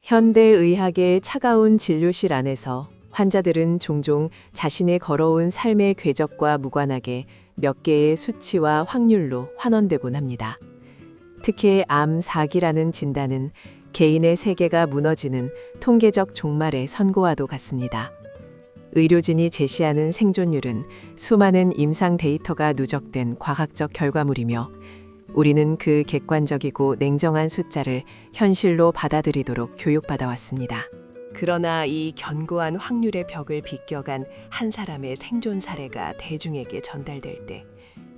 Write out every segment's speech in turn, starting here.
현대의학의 차가운 진료실 안에서 환자들은 종종 자신의 걸어온 삶의 궤적과 무관하게 몇 개의 수치와 확률로 환원되곤 합니다. 특히 암 4기라는 진단은 개인의 세계가 무너지는 통계적 종말의 선고와도 같습니다. 의료진이 제시하는 생존율은 수많은 임상 데이터가 누적된 과학적 결과물이며 우리는 그 객관적이고 냉정한 숫자를 현실로 받아들이도록 교육받아 왔습니다. 그러나 이 견고한 확률의 벽을 비껴간 한 사람의 생존 사례가 대중에게 전달될 때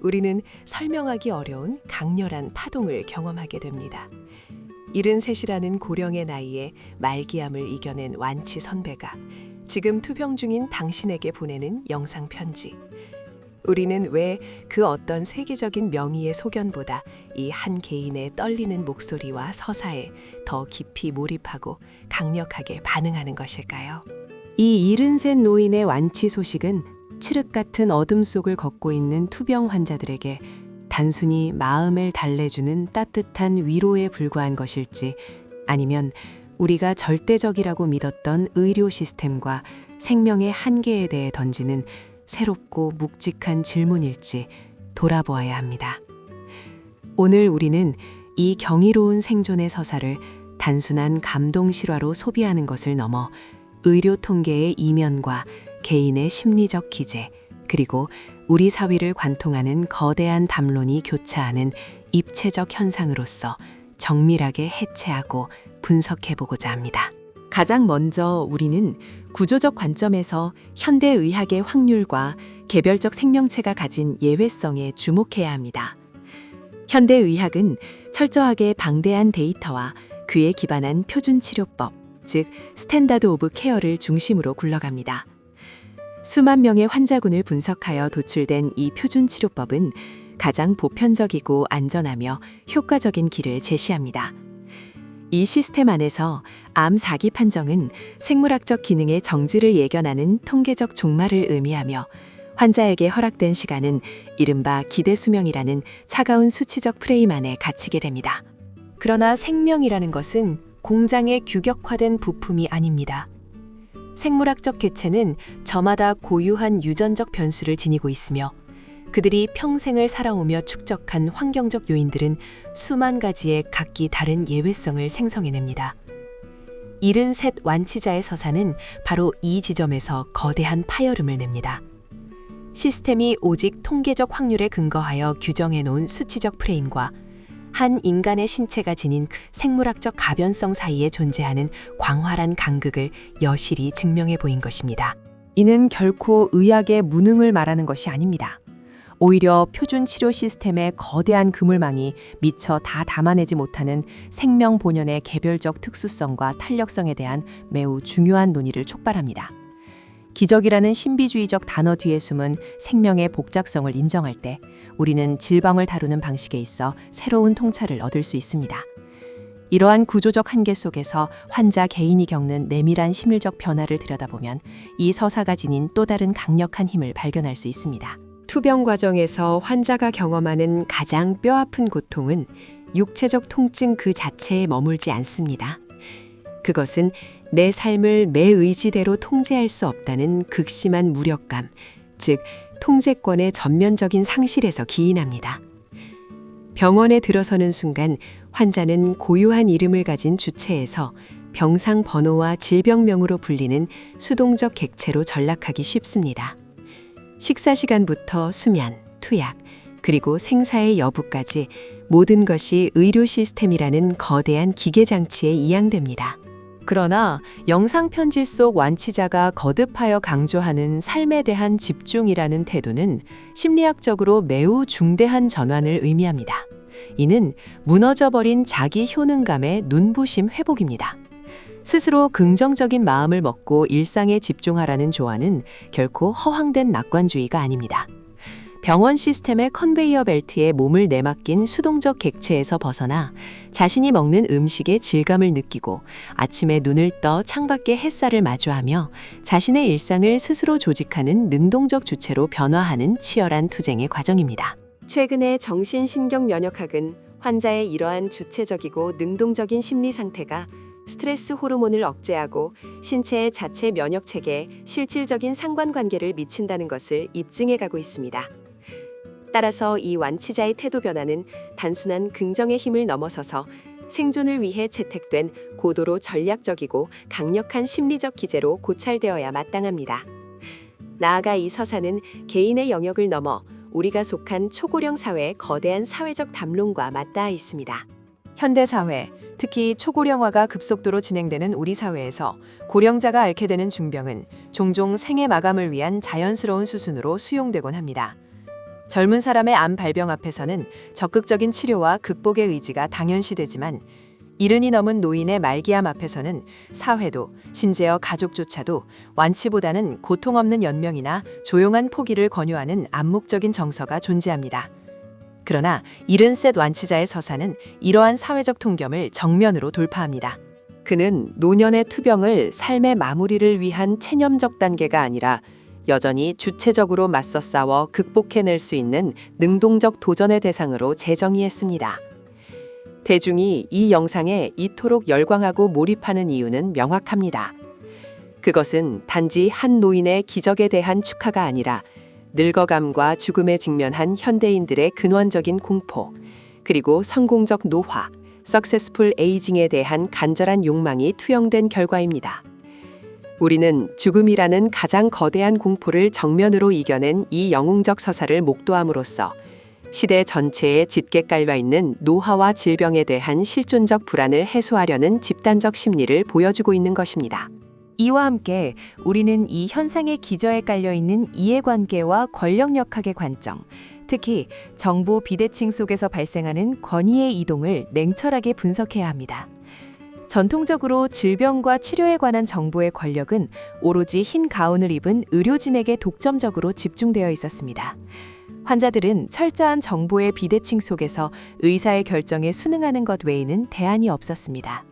우리는 설명하기 어려운 강렬한 파동을 경험하게 됩니다. 73이라는 고령의 나이에 말기암을 이겨낸 완치 선배가 지금 투병 중인 당신에게 보내는 영상 편지. 우리는 왜 그 어떤 세계적인 명의의 소견보다 이 한 개인의 떨리는 목소리와 서사에 더 깊이 몰입하고 강력하게 반응하는 것일까요? 이 73 노인의 완치 소식은 칠흑 같은 어둠 속을 걷고 있는 투병 환자들에게 단순히 마음을 달래주는 따뜻한 위로에 불과한 것일지 아니면 우리가 절대적이라고 믿었던 의료 시스템과 생명의 한계에 대해 던지는 새롭고 묵직한 질문일지 돌아보아야 합니다. 오늘 우리는 이 경이로운 생존의 서사를 단순한 감동 실화로 소비하는 것을 넘어 의료 통계의 이면과 개인의 심리적 기제, 그리고 우리 사회를 관통하는 거대한 담론이 교차하는 입체적 현상으로서 정밀하게 해체하고 분석해보고자 합니다. 가장 먼저 우리는 구조적 관점에서 현대의학의 확률과 개별적 생명체가 가진 예외성에 주목해야 합니다. 현대의학은 철저하게 방대한 데이터와 그에 기반한 표준치료법, 즉 스탠다드 오브 케어를 중심으로 굴러갑니다. 수만 명의 환자군을 분석하여 도출된 이 표준치료법은 가장 보편적이고 안전하며 효과적인 길을 제시합니다. 이 시스템 안에서 암 4기 판정은 생물학적 기능의 정지를 예견하는 통계적 종말을 의미하며 환자에게 허락된 시간은 이른바 기대 수명이라는 차가운 수치적 프레임 안에 갇히게 됩니다. 그러나 생명이라는 것은 공장에 규격화된 부품이 아닙니다. 생물학적 개체는 저마다 고유한 유전적 변수를 지니고 있으며 그들이 평생을 살아오며 축적한 환경적 요인들은 수만 가지의 각기 다른 예외성을 생성해냅니다. 73 완치자의 서사는 바로 이 지점에서 거대한 파열음을 냅니다. 시스템이 오직 통계적 확률에 근거하여 규정해놓은 수치적 프레임과 한 인간의 신체가 지닌 생물학적 가변성 사이에 존재하는 광활한 간극을 여실히 증명해 보인 것입니다. 이는 결코 의학의 무능을 말하는 것이 아닙니다. 오히려 표준 치료 시스템의 거대한 그물망이 미처 다 담아내지 못하는 생명 본연의 개별적 특수성과 탄력성에 대한 매우 중요한 논의를 촉발합니다. 기적이라는 신비주의적 단어 뒤에 숨은 생명의 복잡성을 인정할 때 우리는 질병을 다루는 방식에 있어 새로운 통찰을 얻을 수 있습니다. 이러한 구조적 한계 속에서 환자 개인이 겪는 내밀한 심리적 변화를 들여다보면 이 서사가 지닌 또 다른 강력한 힘을 발견할 수 있습니다. 투병 과정에서 환자가 경험하는 가장 뼈아픈 고통은 육체적 통증 그 자체에 머물지 않습니다. 그것은 내 삶을 내 의지대로 통제할 수 없다는 극심한 무력감, 즉 통제권의 전면적인 상실에서 기인합니다. 병원에 들어서는 순간 환자는 고유한 이름을 가진 주체에서 병상 번호와 질병명으로 불리는 수동적 객체로 전락하기 쉽습니다. 식사 시간부터 수면, 투약, 그리고 생사의 여부까지 모든 것이 의료 시스템이라는 거대한 기계 장치에 이양됩니다. 그러나 영상 편지 속 완치자가 거듭하여 강조하는 삶에 대한 집중이라는 태도는 심리학적으로 매우 중대한 전환을 의미합니다. 이는 무너져버린 자기 효능감의 눈부심 회복입니다. 스스로 긍정적인 마음을 먹고 일상에 집중하라는 조언은 결코 허황된 낙관주의가 아닙니다. 병원 시스템의 컨베이어 벨트에 몸을 내맡긴 수동적 객체에서 벗어나 자신이 먹는 음식의 질감을 느끼고 아침에 눈을 떠 창밖의 햇살을 마주하며 자신의 일상을 스스로 조직하는 능동적 주체로 변화하는 치열한 투쟁의 과정입니다. 최근의 정신신경면역학은 환자의 이러한 주체적이고 능동적인 심리 상태가 스트레스 호르몬을 억제하고 신체의 자체 면역 체계에 실질적인 상관관계를 미친다는 것을 입증해 가고 있습니다. 따라서 이 완치자의 태도 변화는 단순한 긍정의 힘을 넘어서서 생존을 위해 채택된 고도로 전략적이고 강력한 심리적 기제로 고찰되어야 마땅합니다. 나아가 이 서사는 개인의 영역을 넘어 우리가 속한 초고령 사회의 거대한 사회적 담론과 맞닿아 있습니다. 현대 사회, 특히 초고령화가 급속도로 진행되는 우리 사회에서 고령자가 앓게 되는 중병은 종종 생애 마감을 위한 자연스러운 수순으로 수용되곤 합니다. 젊은 사람의 암 발병 앞에서는 적극적인 치료와 극복의 의지가 당연시되지만 이른이 넘은 노인의 말기암 앞에서는 사회도 심지어 가족조차도 완치보다는 고통 없는 연명이나 조용한 포기를 권유하는 암묵적인 정서가 존재합니다. 그러나 70셋 완치자의 서사는 이러한 사회적 통념을 정면으로 돌파합니다. 그는 노년의 투병을 삶의 마무리를 위한 체념적 단계가 아니라 여전히 주체적으로 맞서 싸워 극복해낼 수 있는 능동적 도전의 대상으로 재정의했습니다. 대중이 이 영상에 이토록 열광하고 몰입하는 이유는 명확합니다. 그것은 단지 한 노인의 기적에 대한 축하가 아니라 늙어감과 죽음에 직면한 현대인들의 근원적인 공포, 그리고 성공적 노화, 석세스풀 에이징에 대한 간절한 욕망이 투영된 결과입니다. 우리는 죽음이라는 가장 거대한 공포를 정면으로 이겨낸 이 영웅적 서사를 목도함으로써 시대 전체에 짙게 깔려있는 노화와 질병에 대한 실존적 불안을 해소하려는 집단적 심리를 보여주고 있는 것입니다. 이와 함께 우리는 이 현상의 기저에 깔려있는 이해관계와 권력역학의 관점, 특히 정보 비대칭 속에서 발생하는 권위의 이동을 냉철하게 분석해야 합니다. 전통적으로 질병과 치료에 관한 정보의 권력은 오로지 흰 가운을 입은 의료진에게 독점적으로 집중되어 있었습니다. 환자들은 철저한 정보의 비대칭 속에서 의사의 결정에 순응하는 것 외에는 대안이 없었습니다.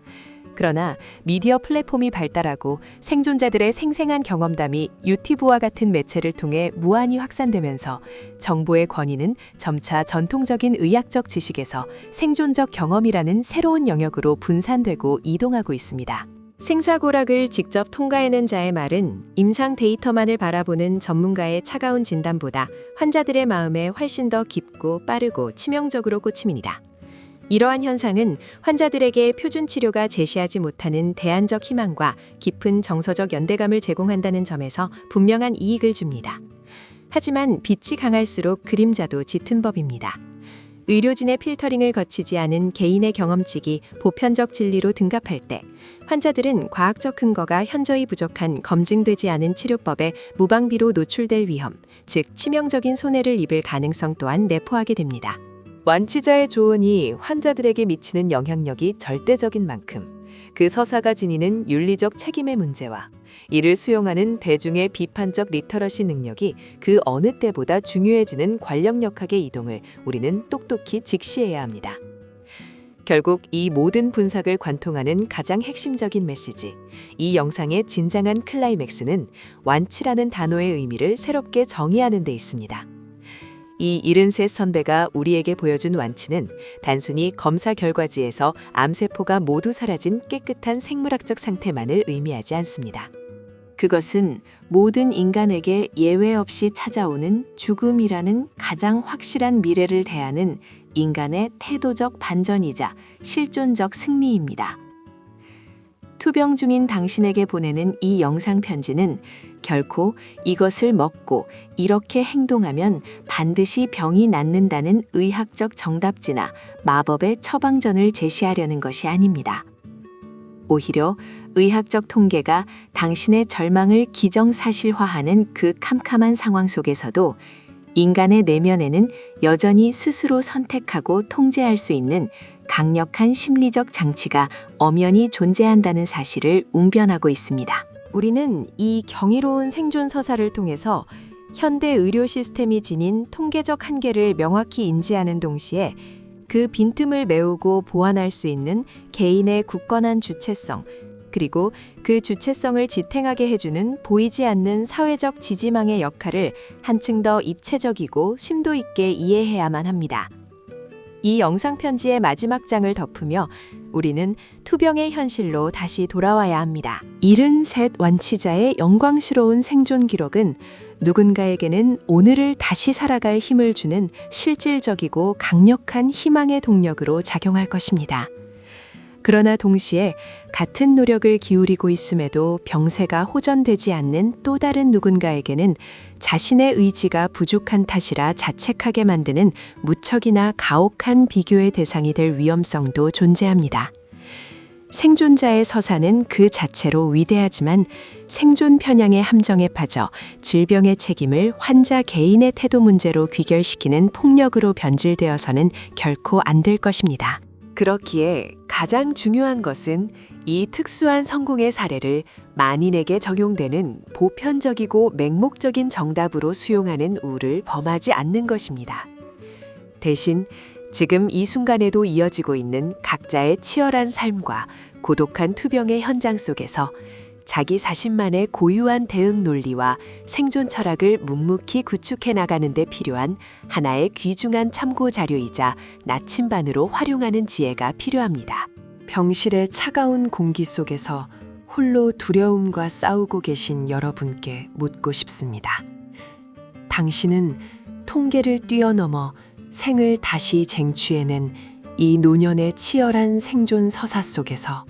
그러나 미디어 플랫폼이 발달하고 생존자들의 생생한 경험담이 유튜브와 같은 매체를 통해 무한히 확산되면서 정보의 권위는 점차 전통적인 의학적 지식에서 생존적 경험이라는 새로운 영역으로 분산되고 이동하고 있습니다. 생사고락을 직접 통과해낸 자의 말은 임상 데이터만을 바라보는 전문가의 차가운 진단보다 환자들의 마음에 훨씬 더 깊고 빠르고 치명적으로 꽂힘이니다. 이러한 현상은 환자들에게 표준 치료가 제시하지 못하는 대안적 희망과 깊은 정서적 연대감을 제공한다는 점에서 분명한 이익을 줍니다. 하지만 빛이 강할수록 그림자도 짙은 법입니다. 의료진의 필터링을 거치지 않은 개인의 경험칙이 보편적 진리로 등갑할 때 환자들은 과학적 근거가 현저히 부족한 검증되지 않은 치료법에 무방비로 노출될 위험, 즉 치명적인 손해를 입을 가능성 또한 내포하게 됩니다. 완치자의 조언이 환자들에게 미치는 영향력이 절대적인 만큼 그 서사가 지니는 윤리적 책임의 문제와 이를 수용하는 대중의 비판적 리터러시 능력이 그 어느 때보다 중요해지는 권력역학의 이동을 우리는 똑똑히 직시해야 합니다. 결국 이 모든 분석을 관통하는 가장 핵심적인 메시지, 이 영상의 진정한 클라이맥스는 완치라는 단어의 의미를 새롭게 정의하는 데 있습니다. 이 73 선배가 우리에게 보여준 완치는 단순히 검사 결과지에서 암세포가 모두 사라진 깨끗한 생물학적 상태만을 의미하지 않습니다. 그것은 모든 인간에게 예외 없이 찾아오는 죽음이라는 가장 확실한 미래를 대하는 인간의 태도적 반전이자 실존적 승리입니다. 투병 중인 당신에게 보내는 이 영상 편지는 결코 이것을 먹고 이렇게 행동하면 반드시 병이 낫는다는 의학적 정답지나 마법의 처방전을 제시하려는 것이 아닙니다. 오히려 의학적 통계가 당신의 절망을 기정사실화하는 그 캄캄한 상황 속에서도 인간의 내면에는 여전히 스스로 선택하고 통제할 수 있는 강력한 심리적 장치가 엄연히 존재한다는 사실을 웅변하고 있습니다. 우리는 이 경이로운 생존 서사를 통해서 현대 의료 시스템이 지닌 통계적 한계를 명확히 인지하는 동시에 그 빈틈을 메우고 보완할 수 있는 개인의 굳건한 주체성, 그리고 그 주체성을 지탱하게 해주는 보이지 않는 사회적 지지망의 역할을 한층 더 입체적이고 심도 있게 이해해야만 합니다. 이 영상 편지의 마지막 장을 덮으며 우리는 투병의 현실로 다시 돌아와야 합니다. 73 완치자의 영광스러운 생존 기록은 누군가에게는 오늘을 다시 살아갈 힘을 주는 실질적이고 강력한 희망의 동력으로 작용할 것입니다. 그러나 동시에 같은 노력을 기울이고 있음에도 병세가 호전되지 않는 또 다른 누군가에게는 자신의 의지가 부족한 탓이라 자책하게 만드는 무척이나 가혹한 비교의 대상이 될 위험성도 존재합니다. 생존자의 서사는 그 자체로 위대하지만 생존 편향의 함정에 빠져 질병의 책임을 환자 개인의 태도 문제로 귀결시키는 폭력으로 변질되어서는 결코 안 될 것입니다. 그렇기에 가장 중요한 것은 이 특수한 성공의 사례를 만인에게 적용되는 보편적이고 맹목적인 정답으로 수용하는 우를 범하지 않는 것입니다. 대신 지금 이 순간에도 이어지고 있는 각자의 치열한 삶과 고독한 투병의 현장 속에서 자기 자신만의 고유한 대응 논리와 생존 철학을 묵묵히 구축해 나가는 데 필요한 하나의 귀중한 참고 자료이자 나침반으로 활용하는 지혜가 필요합니다. 병실의 차가운 공기 속에서 홀로 두려움과 싸우고 계신 여러분께 묻고 싶습니다. 당신은 통계를 뛰어넘어 생을 다시 쟁취해낸 이 노년의 치열한 생존 서사 속에서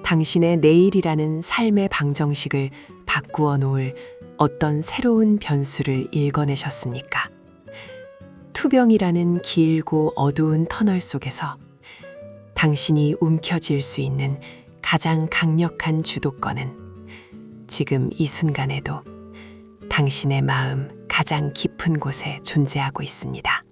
당신의 내일이라는 삶의 방정식을 바꾸어 놓을 어떤 새로운 변수를 읽어내셨습니까? 투병이라는 길고 어두운 터널 속에서 당신이 움켜쥘 수 있는 가장 강력한 주도권은 지금 이 순간에도 당신의 마음 가장 깊은 곳에 존재하고 있습니다.